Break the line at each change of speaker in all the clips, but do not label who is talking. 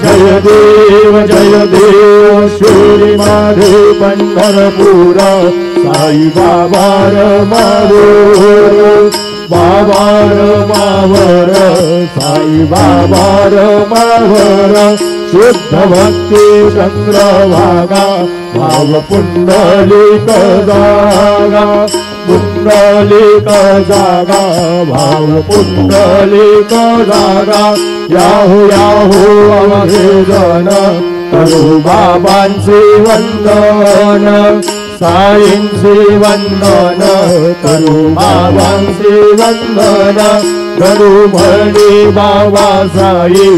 जय देव श्री माझे पंढरपूर साई बाबार मावर बाबार मावर साई बाबार मावर शुद्ध भक्ती चंद्रभागा भाव पुंडलिक जागा पुंडलिक जागा भाव पुंडलिक जागा याहू याहू अवघेजन करू बाबांचे वंदन साईंचे वंदन करू बाबांचे वंदन करू म्हणे बाबा साई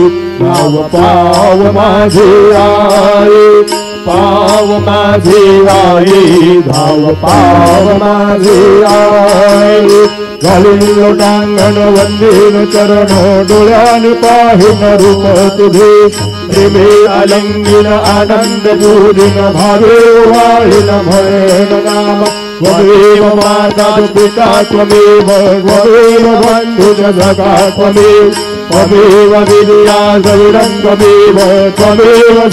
भाव पाव माझे आई पाव माझे आई भाव पाव माझे आई घालीन लोटांगण वंदीन चरण डोळ्याने पाहिन रूप तुझे प्रेमे आलिंगन आनंद पूजिन भावे वाळीन भयन नाम त्वमेव माता पिता त्वमेव बंधुज सखा त्वमेव विद्या सविरं त्वमेव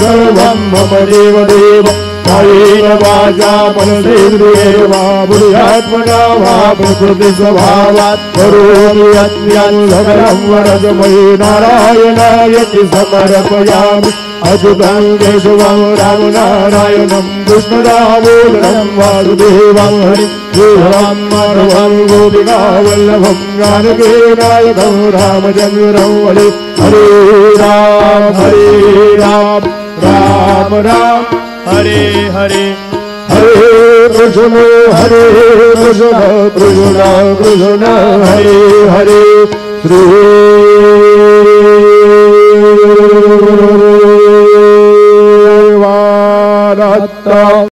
सर्वं मम देव देव कायेन वाचा मनसेन्द्रियेर्वा बुद्ध्यात्मना वा प्रकृति स्वभावात् करोमि यत्नं सकलं वरदमयि नारायणायति समर्पयामि अच्युतं केशवं रामनारायणं कृष्णदामोदरं वासुदेवं हरिं माधवं गोपिकावल्लभं जानकीनायकं रामचन्द्रं हरे राम राम राम हरे हरे हरे कृष्ण कृष्ण कृष्ण हरे हरे श्री